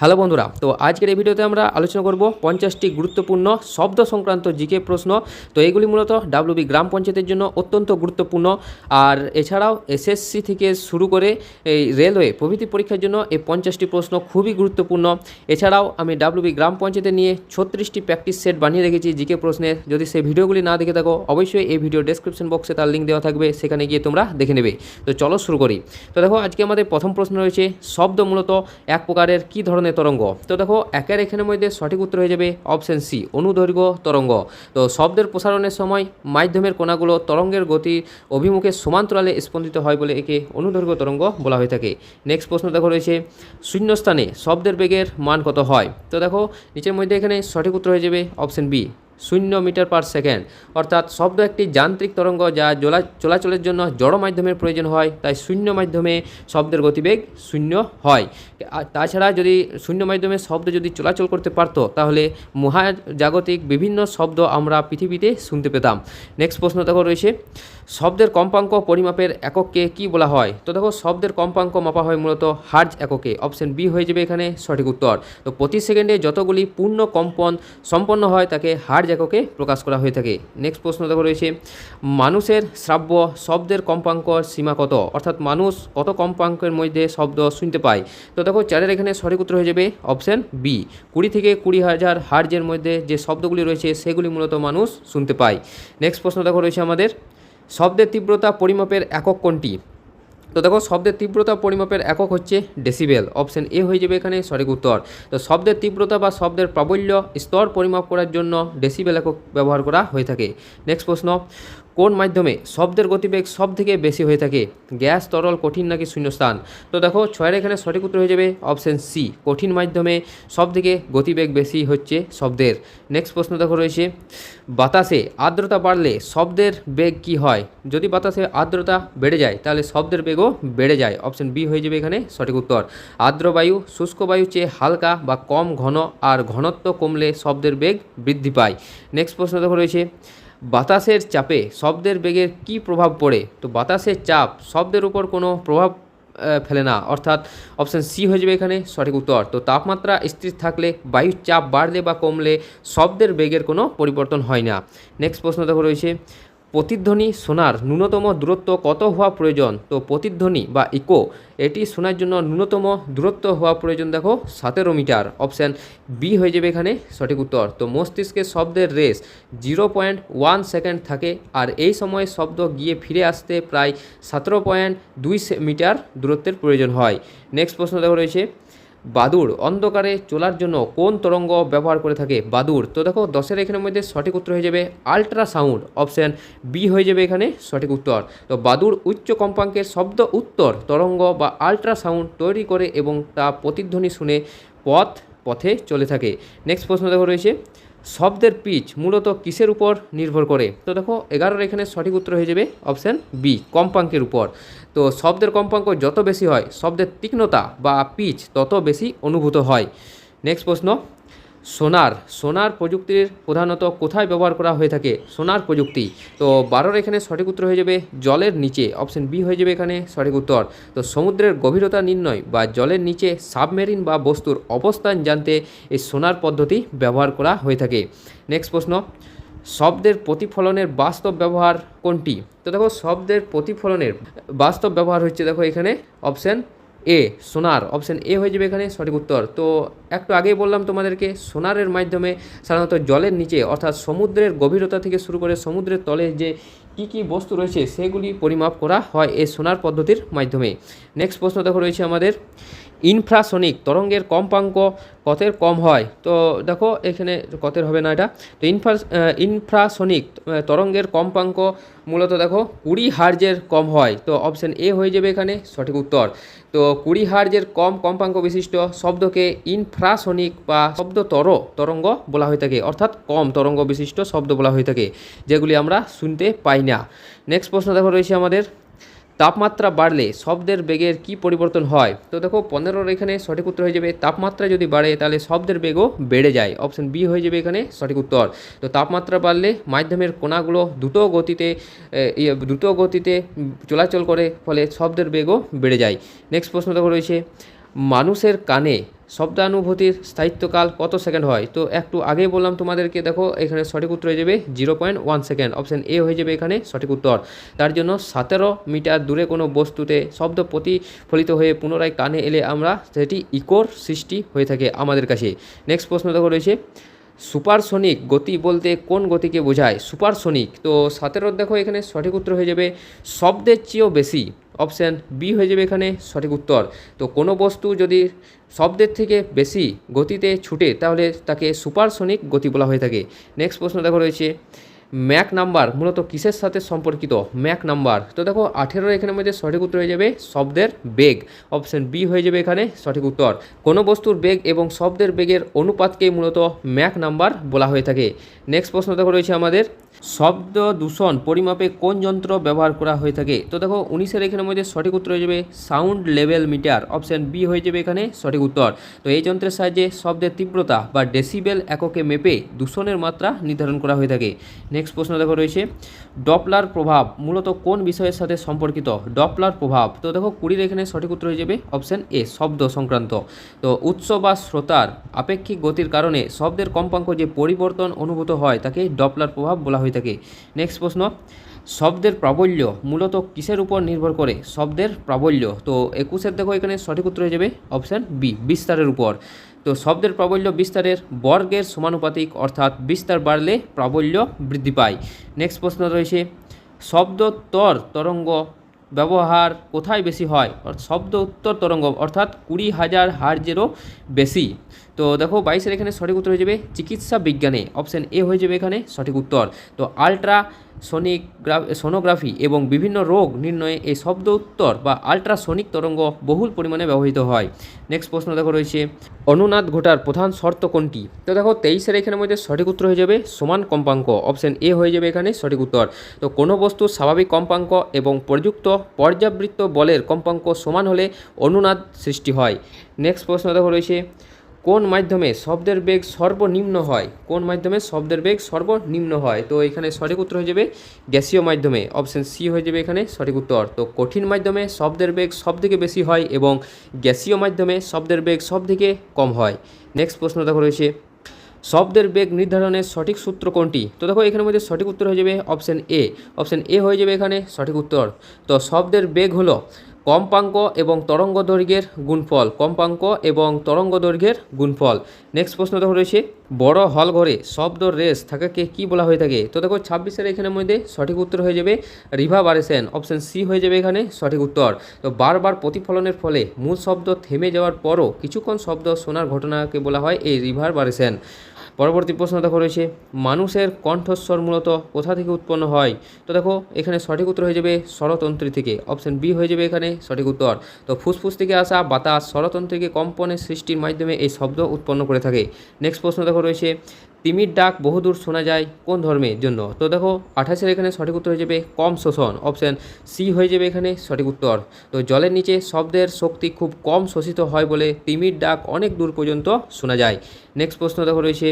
Hello বন্ধুরা, তো আজকের এই ভিডিওতে আমরা আলোচনা করব 50টি গুরুত্বপূর্ণ শব্দ সংক্রান্ত জিকে প্রশ্ন। তো এইগুলি মূলত ডাব্লিউবি গ্রাম পঞ্চায়েতের জন্য অত্যন্ত গুরুত্বপূর্ণ। আর এছাড়াও এসএসসি থেকে শুরু করে এই রেলওয়ে প্রভৃতি পরীক্ষার জন্য এই 50টি প্রশ্ন খুবই গুরুত্বপূর্ণ। এছাড়াও আমি ডাব্লিউবি গ্রাম পঞ্চায়েতে নিয়ে 36টি প্র্যাকটিস সেট বানিয়ে রেখেছি জিকে প্রশ্নের। যদি সেই ভিডিওগুলি না দেখে থাকো, অবশ্যই এই ভিডিও ডেসক্রিপশন বক্সে তার লিঙ্ক দেওয়া থাকবে, সেখানে গিয়ে তোমরা দেখে নেবে। তো চলো শুরু করি। তো দেখো, আজকে আমাদের প্রথম প্রশ্ন রয়েছে, শব্দ মূলত এক প্রকারের কী ধরনের তরঙ্গ? তো দেখো, একের এখানের মধ্যে সঠিক উত্তর হয়ে যাবে অপশন সি, অনুদৈর্ঘ্য তরঙ্গ। তো শব্দের প্রসারণের সময় মাধ্যমের কণাগুলো তরঙ্গের গতি অভিমুখে সমান্তরালে স্পন্দিত হয় বলে একে অনুদৈর্ঘ্য তরঙ্গ বলা হয়ে থাকে। নেক্সট প্রশ্ন দেখো রয়েছে, শূন্যস্থানে শব্দের বেগের মান কত হয়? তো দেখো, নিচের মধ্যে এখানে সঠিক উত্তর হয়ে যাবে option B, 0 meter per second. অর্থাৎ শব্দ একটি যান্ত্রিক তরঙ্গ যা চলাচলের জন্য জড় মাধ্যমের প্রয়োজন হয়, তাই শূন্য মাধ্যমে শব্দের গতিবেগ 0 হয়। তাছাড়া যদি শূন্য মাধ্যমে শব্দ যদি চলাচল করতে পারতো, তাহলে মহাজাগতিক বিভিন্ন শব্দ আমরা পৃথিবীতে শুনতে পেতাম। নেক্সট প্রশ্ন দেখো রয়েছে, শব্দের কম্পাঙ্ক পরিমাপের এককে কি বলা হয়? তো দেখো, শব্দের কম্পাঙ্ক মাপা হয় মূলত হার্জ এককে। অপশন বি হয়ে যাবে এখানে সঠিক উত্তর। তো প্রতি সেকেন্ডে যতগুলি পূর্ণ কম্পন সম্পন্ন হয় তাকে হার্জ এককে প্রকাশ করা হয়ে থাকে। নেক্সট প্রশ্ন দেখো রয়েছে, মানুষের শ্রাব্য শব্দের কম্পাঙ্ক সীমা কত? অর্থাৎ মানুষ কত কম্পাঙ্কের মধ্যে শব্দ শুনতে পায়? তো দেখো, চারের এখানে সঠিক উত্তর হয়ে যাবে অপশন বি, 20 থেকে 20,000 হার্জের মধ্যে যে শব্দগুলি রয়েছে সেগুলি মূলত মানুষ শুনতে পায়। নেক্সট প্রশ্ন দেখো রয়েছে আমাদের, শব্দের তীব্রতা পরিমাপের একক কোনটি? তো দেখো, শব্দের তীব্রতা পরিমাপের একক হচ্ছে ডেসিবেল। অপশন এ হয়ে যাবে এখানে সঠিক উত্তর। তো শব্দের তীব্রতা বা শব্দের প্রাবল্য স্তর পরিমাপ করার জন্য ডেসিবেল একক ব্যবহার করা হয়ে থাকে। নেক্সট প্রশ্ন, কোন মাধ্যমে শব্দের গতিবেগ সব থেকে বেশি হয়ে থাকে? গ্যাস, তরল, কঠিন নাকি শূন্যস্থান? তো দেখো, ছয়ের এখানে সঠিক উত্তর হয়ে যাবে অপশন সি, কঠিন মাধ্যমে সব থেকে গতিবেগ বেশি হচ্ছে শব্দের। নেক্সট প্রশ্ন দেখো রয়েছে, বাতাসে আর্দ্রতা বাড়লে শব্দের বেগ কি হয়? যদি বাতাসে আর্দ্রতা বেড়ে যায় তাহলে শব্দের বেগও বেড়ে যায়। অপশন বি হয়ে যাবে এখানে সঠিক উত্তর। আর্দ্র বায়ু শুষ্ক বায়ু চেয়ে হালকা বা কম ঘন, আর ঘনত্ব কমলে শব্দের বেগ বৃদ্ধি পায়। নেক্সট প্রশ্ন দেখো রয়েছে, বাতাসের চাপে শব্দের বেগের কী প্রভাব পড়ে? তো বাতাসের চাপ শব্দের উপর কোনো প্রভাব ফেলে না। অর্থাৎ অপশান সি হয়ে যাবে এখানে সঠিক উত্তর। তো তাপমাত্রা স্থির থাকলে, বায়ুর চাপ বাড়লে বা কমলে শব্দের বেগের কোনো পরিবর্তন হয় না। নেক্সট প্রশ্ন দেখো রয়েছে, প্রতিধ্বনি শোনার ন্যূনতম দূরত্ব কত হওয়া প্রয়োজন? তো প্রতিধ্বনি বা ইকো এটি শোনার জন্য ন্যূনতম দূরত্ব হওয়া প্রয়োজন দেখো 17 মিটার। অপশান বি হয়ে যাবে এখানে সঠিক উত্তর। তো মস্তিষ্কে শব্দের রেস 0.1 সেকেন্ড থাকে, আর এই সময় শব্দ গিয়ে ফিরে আসতে প্রায় 17.2 মিটার দূরত্বের প্রয়োজন হয়। নেক্সট প্রশ্ন দেখো রয়েছে, বাদুড় অন্ধকারে চলার জন্য কোন তরঙ্গ ব্যবহার করে থাকে? বাদুড়। তো দেখো, 10-এর এখানের মধ্যে সঠিক উত্তর হয়ে যাবে আল্ট্রাসাউন্ড। অপশান বি হয়ে যাবে এখানে সঠিক উত্তর। তো বাদুড় উচ্চ কম্পাঙ্কের শব্দ উত্তর তরঙ্গ বা আল্ট্রাসাউন্ড তৈরি করে এবং তা প্রতিধ্বনি শুনে পথে চলে থাকে। নেক্সট প্রশ্ন দেখো রয়েছে, শব্দের পিচ মূলত কিসের উপর নির্ভর করে? তো দেখো, 11-এর এখানে সঠিক উত্তর হয়ে যাবে অপশান বি, কম্পাঙ্কের উপর। তো শব্দের কম্পাঙ্ক যত বেশি হয়, শব্দের তীক্ষ্ণতা বা পিচ তত বেশি অনুভূত হয়। নেক্সট প্রশ্ন, সোনার প্রযুক্তির প্রধানত কোথায় ব্যবহার করা হয়ে থাকে? সোনার প্রযুক্তি। তো 12-এর এখানে সঠিক উত্তর হয়ে যাবে জলের নিচে। অপশন বি হয়ে যাবে এখানে সঠিক উত্তর। তো সমুদ্রের গভীরতা নির্ণয় বা জলের নিচে সাবমেরিন বা বস্তুর অবস্থান জানতে এই সোনার পদ্ধতি ব্যবহার করা হয়ে থাকে। নেক্সট প্রশ্ন, শব্দের প্রতিফলনের বাস্তব ব্যবহার কোনটি? তো দেখো, শব্দের প্রতিফলনের বাস্তব ব্যবহার হচ্ছে দেখো এখানে অপশান এ, সোনার। অপশান এ হয়ে যাবে এখানে সঠিক উত্তর। তো একটু আগেই বললাম তোমাদেরকে, সোনারের মাধ্যমে সাধারণত জলের নিচে অর্থাৎ সমুদ্রের গভীরতা থেকে শুরু করে সমুদ্রের তলে যে কী বস্তু রয়েছে সেগুলি পরিমাপ করা হয় এই সোনার পদ্ধতির মাধ্যমে। নেক্সট প্রশ্ন দেখো রয়েছে আমাদের, ইনফ্রাসনিক তরঙ্গের কম্পাঙ্ক কতের কম হয়? তো দেখো, এখানে কতের হবে না এটা। তো ইনফ্রাসনিক তরঙ্গের কম্পাঙ্ক মূলত দেখো 20 হার্জের কম হয়। তো অপশান এ হয়ে যাবে এখানে সঠিক উত্তর। তো 20 হার্জের কম কম্পাঙ্ক বিশিষ্ট শব্দকে ইনফ্রাসনিক বা শব্দতর তরঙ্গ বলা হয়ে থাকে। অর্থাৎ কম তরঙ্গ বিশিষ্ট শব্দ বলা হয়ে থাকে, যেগুলি আমরা শুনতে পাই না। নেক্সট প্রশ্ন দেখো রয়েছে আমাদের, তাপমাত্রা বাড়লে শব্দের বেগের কি পরিবর্তন হয়? তো দেখো, 15-এর এখানে সঠিক উত্তর হয়ে যাবে তাপমাত্রা যদি বাড়ে তাহলে শব্দের বেগও বেড়ে যায়। অপশন বি হয়ে যাবে এখানে সঠিক উত্তর। তো তাপমাত্রা বাড়লে মাধ্যমের কণাগুলো দ্রুত গতিতে চলাচল করে, ফলে শব্দের বেগও বেড়ে যায়। নেক্সট প্রশ্ন দেখো রয়েছে, মানুষের কানে শব্দানুভূতির স্থায়িত্বকাল কত সেকেন্ড হয়? তো একটু আগেই বললাম তোমাদেরকে, দেখো এখানে সঠিক উত্তর হয়ে যাবে 0.1 সেকেন্ড। অপশান এ হয়ে যাবে এখানে সঠিক উত্তর। তার জন্য 17 মিটার দূরে কোনো বস্তুতে শব্দ প্রতিফলিত হয়ে পুনরায় কানে এলে আমরা সেটি ইকোর সৃষ্টি হয়ে থাকে আমাদের কাছে। নেক্সট প্রশ্ন দেখো রয়েছে, সুপারসনিক গতি বলতে কোন গতিকে বোঝায়? সুপারসনিক, তো 17 দেখো এখানে সঠিক উত্তর হয়ে যাবে শব্দের চেয়েও বেশি। অপশান বি হয়ে যাবে এখানে সঠিক উত্তর। তো কোনো বস্তু যদি শব্দের থেকে বেশি গতিতে ছুটে তাহলে তাকে সুপারসনিক গতি বলা হয়ে থাকে। নেক্সট প্রশ্ন দেখো রয়েছে, ম্যাক নাম্বার মূলত কিসের সাথে সম্পর্কিত? ম্যাক নাম্বার, তো দেখো 18 এখানের মধ্যে সঠিক উত্তর হয়ে যাবে শব্দের বেগ। অপশান বি হয়ে যাবে এখানে সঠিক উত্তর। কোনো বস্তুর বেগ এবং শব্দের বেগের অনুপাতকে মূলত ম্যাক নাম্বার বলা হয়ে থাকে। নেক্সট প্রশ্ন দেখো রয়েছে আমাদের, শব্দ দূষণ পরিমাপে কোন যন্ত্র ব্যবহার করা হয়ে থাকে? তো দেখো 19 এখানের মধ্যে সঠিক উত্তর হয়ে যাবে sound level meter. Option B হয়ে যাবে এখানে সঠিক উত্তর। তো এই যন্ত্রের সাহায্যে শব্দের তীব্রতা বা ডেসিবেল এককে মেপে দূষণের মাত্রা নির্ধারণ করা হয়ে থাকে। নেক্সট প্রশ্ন দেখো রয়েছে, ডপলার প্রভাব মূলত কোন বিষয়ের সাথে সম্পর্কিত? ডপলার প্রভাব, তো দেখো 20 এখানে সঠিক উত্তর হয়ে যাবে অপশান এ শব্দ সংক্রান্ত। তো উৎস বা শ্রোতার আপেক্ষিক গতির কারণে শব্দের কম্পাঙ্ক যে পরিবর্তন অনুভূত হয় তাকে ডপলার প্রভাব বলা হয়ে থাকে। নেক্সট প্রশ্ন, শব্দের প্রাবল্য মূলত কিসের উপর নির্ভর করে? শব্দের প্রাবল্য, তো 21 দেখো এখানে সঠিক উত্তর হয়ে যাবে অপশান বি বিস্তারের উপর। তো শব্দের প্রাবল্য বিস্তারের বর্গের সমানুপাতিক, অর্থাৎ বিস্তার বাড়লে প্রাবল্য বৃদ্ধি পায়। নেক্সট প্রশ্ন রয়েছে, শব্দোত্তর তরঙ্গ ব্যবহার কোথায় বেশি হয়? শব্দ উত্তর তরঙ্গ অর্থাৎ 20,000 হার্জেরও বেশি। তো দেখো 22 এখানে সঠিক উত্তর হয়ে যাবে চিকিৎসা বিজ্ঞানে। অপশান এ হয়ে যাবে এখানে সঠিক উত্তর। তো সোনোগ্রাফি এবং বিভিন্ন রোগ নির্ণয়ে এই শব্দ উত্তর বা আল্ট্রাসনিক তরঙ্গ বহুল পরিমাণে ব্যবহৃত হয়। নেক্সট প্রশ্ন দেখো রয়েছে, অনুনাদ ঘটার প্রধান শর্ত কোনটি? তো দেখো 23 এখানের মধ্যে সঠিক উত্তর হয়ে যাবে সমান কম্পাঙ্ক। অপশান এ হয়ে যাবে এখানে সঠিক উত্তর। তো কোনো বস্তুর স্বাভাবিক কম্পাঙ্ক এবং প্রযুক্ত পর্যাবৃত্ত বলের কম্পাঙ্ক সমান হলে অনুনাদ সৃষ্টি হয়। নেক্সট প্রশ্ন দেখো রয়েছে, কোন মাধ্যমে শব্দের বেগ সর্বনিম্ন হয়? কোন মাধ্যমে শব্দের বেগ সর্বনিম্ন হয়? তো এখানে সঠিক উত্তর হয়ে যাবে গ্যাসীয় মাধ্যমে। অপশান সি হয়ে যাবে এখানে সঠিক উত্তর। তো কঠিন মাধ্যমে শব্দের বেগ সবথেকে বেশি হয় এবং গ্যাসীয় মাধ্যমে শব্দের বেগ সবথেকে কম হয়। নেক্সট প্রশ্ন দেখো রয়েছে, শব্দের বেগ নির্ধারণের সঠিক সূত্র কোনটি? তো দেখো এখানের মধ্যে সঠিক উত্তর হয়ে যাবে অপশান এ। অপশান এ হয়ে যাবে এখানে সঠিক উত্তর। তো শব্দের বেগ হলো কম্পাঙ্ক এবং তরঙ্গ দৈর্ঘ্যের গুণফল। কম্পাঙ্ক এবং তরঙ্গ দৈর্ঘ্যের গুণফল। নেক্সট প্রশ্ন দেখো রয়েছে, বড় হল ঘরে শব্দ রেস থাকাকে কি বলা হয়ে থাকে? তো দেখো 26 এখানের মধ্যে সঠিক উত্তর হয়ে যাবে রিভারবারেশন। অপশান সি হয়ে যাবে এখানে সঠিক উত্তর। তো বারবার প্রতিফলনের ফলে মূল শব্দ থেমে যাওয়ার পরও কিছুক্ষণ শব্দ শোনার ঘটনাকে বলা হয় এই রিভারবারেশন। পরবর্তী প্রশ্ন দেখো রয়েছে, মানুষের কণ্ঠস্বর মূলত কোথা থেকে উৎপন্ন হয়? তো দেখো এখানে সঠিক উত্তর হয়ে যাবে স্বরতন্ত্রী থেকে। অপশান বি হয়ে যাবে এখানে সঠিক উত্তর। তো ফুসফুস থেকে আসা বাতাস স্বরতন্ত্রীকে কম্পনের সৃষ্টির মাধ্যমে এই শব্দ উৎপন্ন করে থাকে। নেক্সট প্রশ্ন দেখো রয়েছে, তিমির ডাক বহুদূর শোনা যায় কোন ধর্মের জন্য? তো দেখো 28 এখানে সঠিক উত্তর হয়ে যাবে কম শোষণ। অপশান সি হয়ে যাবে এখানে সঠিক উত্তর। তো জলের নিচে শব্দের শক্তি খুব কম শোষিত হয় বলে তিমির ডাক অনেক দূর পর্যন্ত শোনা যায়। নেক্সট প্রশ্ন দেখো রয়েছে,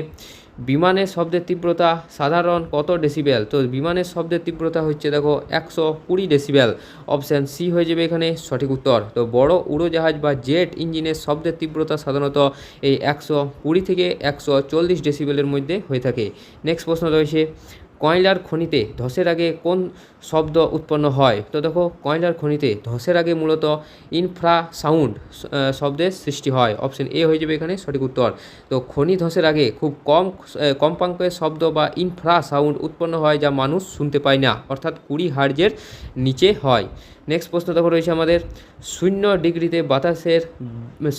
বিমানের শব্দের তীব্রতা সাধারণ কত ডেসিবেল? তো বিমানের শব্দের তীব্রতা হচ্ছে দেখো 120 ডেসিবেল। অপশান সি হয়ে যাবে এখানে সঠিক উত্তর। তো বড় উড়োজাহাজ বা জেট ইঞ্জিনের শব্দের তীব্রতা সাধারণত এই 120 থেকে 140 ডেসিবেলের মধ্যে হয়ে থাকে। নেক্সট প্রশ্ন রয়েছে, কয়লার খনিতে ধসের আগে কোন শব্দ উৎপন্ন হয়? তো দেখো কয়লার খনিতে ধসের আগে মূলত ইনফ্রাসাউন্ড শব্দের সৃষ্টি হয়। অপশান এ হয়ে যাবে এখানে সঠিক উত্তর। তো খনি ধসের আগে খুব কম্পাঙ্কের শব্দ বা ইনফ্রাসাউন্ড উৎপন্ন হয় যা মানুষ শুনতে পায় না, অর্থাৎ 20 হার্জের নিচে হয়। নেক্সট প্রশ্ন দেখো রয়েছে আমাদের, 0 ডিগ্রিতে বাতাসের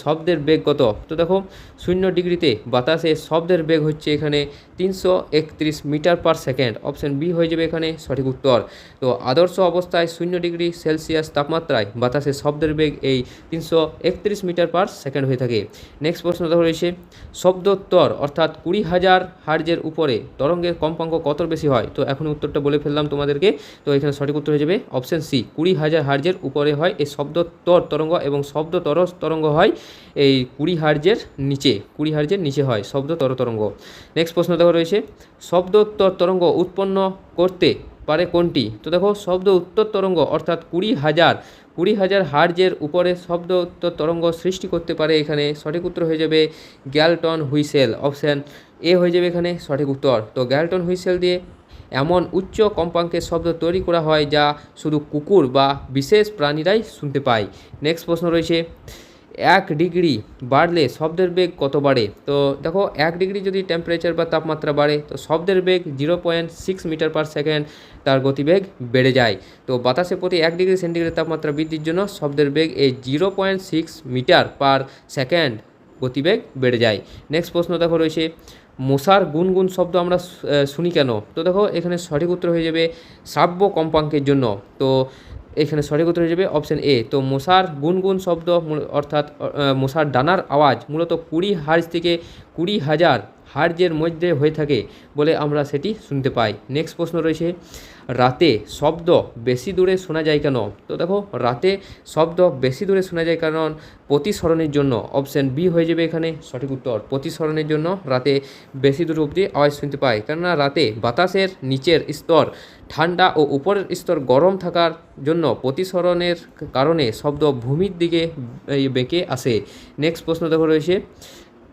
শব্দের বেগ কত? তো দেখো 0 ডিগ্রিতে বাতাসের শব্দের বেগ হচ্ছে এখানে 331 meter per second. Option B হয়ে যাবে এখানে সঠিক উত্তর। তো আদর্শ অবস্থায় 0 ডিগ্রি সেলসিয়াস তাপমাত্রায় বাতাসের শব্দের বেগ এই 331 মিটার পার সেকেন্ড হয়ে থাকে। নেক্সট প্রশ্ন দেখো রয়েছে, শব্দোত্তর অর্থাৎ 20,000 হার্জের উপরে তরঙ্গের কম্পাঙ্ক কত বেশি হয়? তো এখন উত্তরটা বলে ফেললাম তোমাদেরকে। তো এখানে সঠিক উত্তর হয়ে যাবে অপশান সি 20,000 হার্জের উপরে হয় এই শব্দোত্তর তরঙ্গ এবং শব্দতর তরঙ্গ হয় এই 20 হার্জের নিচে। 20 হার্জের নিচে হয় শব্দতর তরঙ্গ। নেক্সট প্রশ্ন দেখো রয়েছে, শব্দোত্তর তরঙ্গ উৎপন্ন করতে পারে কোনটি? তো দেখো শব্দ উত্তর তরঙ্গ অর্থাৎ 20,000 হার্জের উপরে শব্দ উত্তর তরঙ্গ সৃষ্টি করতে পারে। এখানে সঠিক উত্তর হয়ে যাবে গ্যালটন হুইসেল, অপশান এ হয়ে যাবে এখানে সঠিক উত্তর। তো গ্যালটন হুইসেল দিয়ে এমন উচ্চ কম্পাঙ্কের শব্দ তৈরি করা হয় যা শুধু কুকুর বা বিশেষ প্রাণীরাই শুনতে পায়। নেক্সট প্রশ্ন রয়েছে 1 ডিগ্রি বাড়লে শব্দের বেগ কত বাড়ে? তো দেখো 1 ডিগ্রি যদি টেম্পারেচার বা তাপমাত্রা বাড়ে তো শব্দের বেগ 0.6 মিটার পার সেকেন্ড তার গতিবেগ বেড়ে যায়। তো বাতাসে প্রতি 1 ডিগ্রি সেন্টিগ্রেড তাপমাত্রা বৃদ্ধির জন্য শব্দের বেগ এই 0.6 মিটার পার সেকেন্ড গতিবেগ বেড়ে যায়। নেক্সট প্রশ্ন দেখো রয়েছে মশার গুনগুন শব্দ আমরা শুনি কেন? তো দেখো এখানে সঠিক উত্তর হয়ে যাবে শ্রাব্য কম্পাঙ্কের জন্য। তো এখানে সঠিক উত্তর হয়ে যাবে অপশান এ। তো মশার গুনগুন শব্দ অর্থাৎ মশার ডানার আওয়াজ মূলত 20 হার্জ থেকে 20,000 হার্জের মধ্যে হয়ে থাকে বলে আমরা সেটি শুনতে পাই। নেক্সট প্রশ্ন রয়েছে রাতে শব্দ বেশি দূরে শোনা যায় কেন? তো দেখো রাতে শব্দ বেশি দূরে শোনা যায় কারণ প্রতিসরণের জন্য, অপশান বি হয়ে যাবে এখানে সঠিক উত্তর। প্রতিসরণের জন্য রাতে বেশি দূর অবধি আওয়াজ শুনতে পাই, কেননা রাতে বাতাসের নিচের স্তর ঠান্ডা ও উপরের স্তর গরম থাকার জন্য প্রতিসরণের কারণে শব্দ ভূমির দিকে বেঁকে আসে। নেক্সট প্রশ্ন দেখো রয়েছে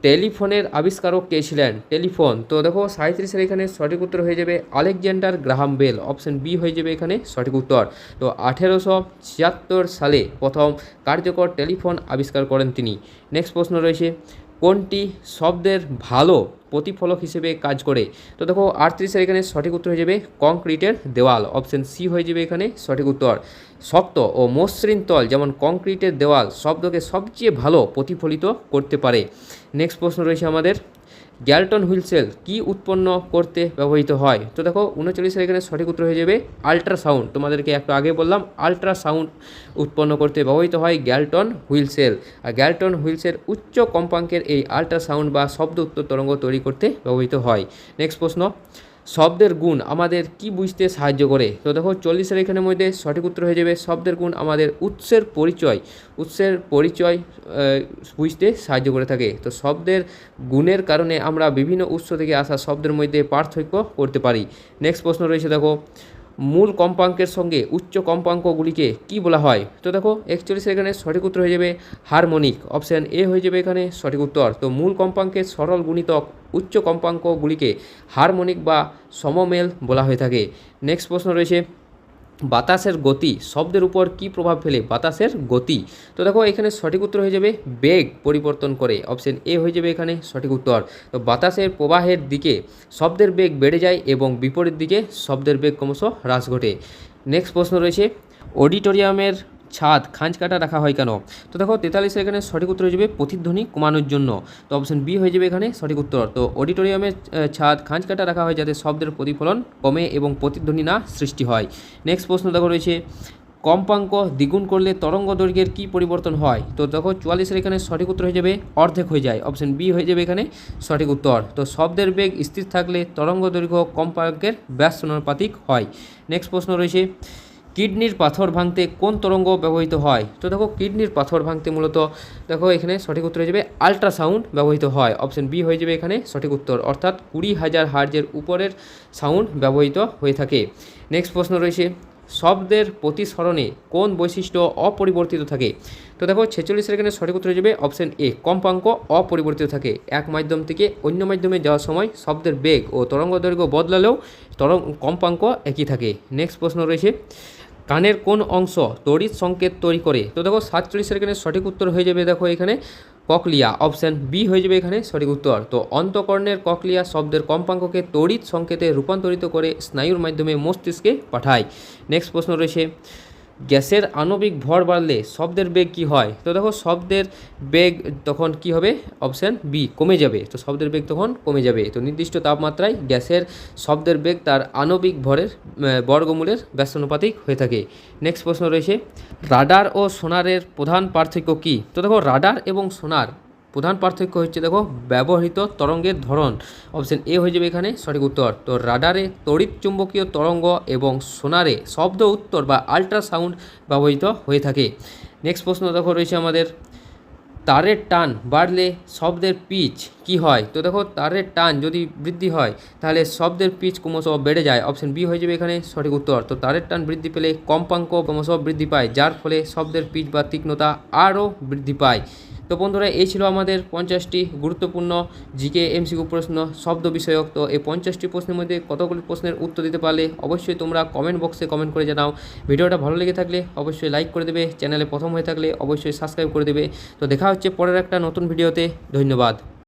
টেলিফোনের আবিষ্কারক কে ছিলেন? টেলিফোন, তো দেখো 37-এর এখানে সঠিক উত্তর হয়ে যাবে Alexander Graham Bell, option B হয়ে যাবে এখানে সঠিক উত্তর। তো 1876 সালে প্রথম কার্যকর টেলিফোন আবিষ্কার করেন তিনি। নেক্সট প্রশ্ন রয়েছে কোনটি শব্দের ভালো প্রতিফলক হিসেবে কাজ করে? তো দেখো 38-এর এখানে সঠিক উত্তর হয়ে যাবে কংক্রিটের দেওয়াল, অপশান সি হয়ে যাবে এখানে সঠিক উত্তর। শক্ত ও মসৃণ তল যেমন কংক্রিটের দেওয়াল শব্দকে সবচেয়ে ভালো প্রতিফলিত করতে পারে। নেক্সট প্রশ্ন রয়েছে আমাদের গ্যালটন হুইসেল কি উৎপন্ন করতে ব্যবহৃত হয়? তো দেখো 39-এর এখানে সঠিক উত্তর হয়ে যাবে আল্ট্রাসাউন্ড। তোমাদেরকে একটু আগে বললাম আল্ট্রাসাউন্ড উৎপন্ন করতে ব্যবহৃত হয় গ্যালটন হুইসেল। আর গ্যালটন হুইসেল উচ্চ কম্পাঙ্কের এই আল্ট্রাসাউন্ড বা শব্দ উত্তর তরঙ্গ তৈরি করতে ব্যবহৃত হয়। নেক্সট প্রশ্ন শব্দের গুণ আমাদের কি বুঝতে সাহায্য করে? তো দেখো 40-এর এখানের মধ্যে সঠিক উত্তর হয়ে যাবে শব্দের গুণ আমাদের উৎসের পরিচয় বুঝতে সাহায্য করে থাকে। তো শব্দের গুণের কারণে আমরা বিভিন্ন উৎস থেকে আসা শব্দের মধ্যে পার্থক্য করতে পারি। নেক্সট প্রশ্ন রয়েছে দেখো মূল কম্পাঙ্কের সঙ্গে উচ্চ কম্পাঙ্কগুলিকে কি বলা হয়? তো দেখো 41-এর এখানে সঠিক উত্তর হয়ে যাবে হারমোনিক, অপশান এ হয়ে যাবে এখানে সঠিক উত্তর। তো মূল কম্পাঙ্কের সরল গুণিতক উচ্চ কম্পাঙ্কগুলিকে হারমোনিক বা সমমেল বলা হয়ে থাকে। নেক্সট প্রশ্ন রয়েছে বাতাসের গতি শব্দের উপর কি প্রভাব ফেলে? বাতাসের গতি, তো দেখো এখানে সঠিক উত্তর হয়ে যাবে বেগ পরিবর্তন করে, অপশান এ হয়ে যাবে এখানে সঠিক উত্তর। তো বাতাসের প্রবাহের দিকে শব্দের বেগ বেড়ে যায় এবং বিপরীত দিকে শব্দের বেগ ক্রমশ হ্রাস ঘটে। নেক্সট প্রশ্ন রয়েছে অডিটোরিয়ামের ছাদ খাঁজ কাটা রাখা হয় কেন? তো দেখো 43-এর এখানে সঠিক উত্তর হয়ে যাবে প্রতিধ্বনি কমানোর জন্য, তো অপশান বি হয়ে যাবে এখানে সঠিক উত্তর। তো অডিটোরিয়ামের ছাদ খাঁজ কাটা রাখা হয় যাতে শব্দের প্রতিফলন কমে এবং প্রতিধ্বনি না সৃষ্টি হয়। নেক্সট প্রশ্ন দেখো রয়েছে কম্পাঙ্ক দ্বিগুণ করলে তরঙ্গ দৈর্ঘ্যের কী পরিবর্তন হয়? তো দেখো 44-এর এখানে সঠিক উত্তর হয়ে যাবে অর্ধেক হয়ে যায়, অপশান বি হয়ে যাবে এখানে সঠিক উত্তর। তো শব্দের বেগ স্থির থাকলে তরঙ্গ দৈর্ঘ্য কম্পাঙ্কের ব্যাস সমানুপাতিক হয়। নেক্সট প্রশ্ন রয়েছে কিডনির পাথর ভাঙতে কোন তরঙ্গ ব্যবহৃত হয়? তো দেখো কিডনির পাথর ভাঙতে মূলত দেখো এখানে সঠিক উত্তর হয়ে যাবে আল্ট্রাসাউন্ড ব্যবহৃত হয়, অপশান বি হয়ে যাবে এখানে সঠিক উত্তর, অর্থাৎ 20,000 হার্জের উপরের সাউন্ড ব্যবহৃত হয়ে থাকে। নেক্সট প্রশ্ন রয়েছে শব্দের প্রতিসরণে কোন বৈশিষ্ট্য অপরিবর্তিত থাকে? তো দেখো 46-এর এখানে সঠিক উত্তর হয়ে যাবে অপশান এ কম্পাঙ্ক অপরিবর্তিত থাকে। এক মাধ্যম থেকে অন্য মাধ্যমে যাওয়ার সময় শব্দের বেগ ও তরঙ্গ দৈর্ঘ্য বদলালেও কম্পাঙ্ক একই থাকে। নেক্সট প্রশ্ন রয়েছে কানের কোন অংশ তড়িৎ সংকেত তৈরি করে? তো দেখো 47-এর এখানে সঠিক উত্তর হয়ে যাবে দেখো এখানে ককলিয়া, অপশান বি হয়ে যাবে এখানে সঠিক উত্তর। তো অন্তঃকর্ণের ককলিয়া শব্দের কম্পাঙ্ককে তড়িৎ সংকেতে রূপান্তরিত করে স্নায়ুর মাধ্যমে মস্তিষ্কে পাঠায়। নেক্সট প্রশ্ন রয়েছে গ্যাসের আণবিক ভর বাড়লে শব্দের বেগ কি হয়? তো দেখো শব্দের বেগ তখন কি হবে? অপশান বি কমে যাবে। তো শব্দের বেগ তখন কমে যাবে। তো নির্দিষ্ট তাপমাত্রায় গ্যাসের শব্দের বেগ তার আণবিক ভরের বর্গমূলের ব্যস্তানুপাতিক হয়ে থাকে। নেক্সট প্রশ্ন রয়েছে রাডার ও সোনারের প্রধান পার্থক্য কী? তো দেখো রাডার এবং সোনার প্রধান পার্থক্য হচ্ছে দেখো ব্যবহৃত তরঙ্গের ধরন, অপশান এ হয়ে যাবে এখানে সঠিক উত্তর। তো রাডারে তড়িৎ চুম্বকীয় তরঙ্গ এবং সোনারে শব্দ উত্তর বা আল্ট্রাসাউন্ড ব্যবহৃত হয়ে থাকে। নেক্সট প্রশ্ন দেখো রয়েছে আমাদের তারের টান বাড়লে শব্দের পিচ কি হয়? তো দেখো, তারের টান যদি বৃদ্ধি হয় তাহলে শব্দের পিচ ক্রমশ বেড়ে যায়। অপশন বি হয়ে যাবে এখানে সঠিক উত্তর। তো তারের টান বৃদ্ধি পেলে কম্পাঙ্ক ক্রমশ বৃদ্ধি পায়, যার ফলে শব্দের পিচ বা তীক্ষ্ণতা আরও বৃদ্ধি পায়। তো বন্ধুরা, এই ছিল আমাদের 50টি গুরুত্বপূর্ণ জিকে এমসিকিউ প্রশ্ন শব্দ বিষয়ক। তো এই 50টি প্রশ্নের মধ্যে কতগুলি প্রশ্নের উত্তর দিতে পারলে অবশ্যই তোমরা কমেন্ট বক্সে কমেন্ট করে জানাও। ভিডিওটা ভালো লেগে থাকলে অবশ্যই লাইক করে দেবে, চ্যানেলে প্রথম হয়ে থাকলে অবশ্যই সাবস্ক্রাইব করে দেবে। তো দেখা হচ্ছে পরের একটা নতুন ভিডিওতে। ধন্যবাদ।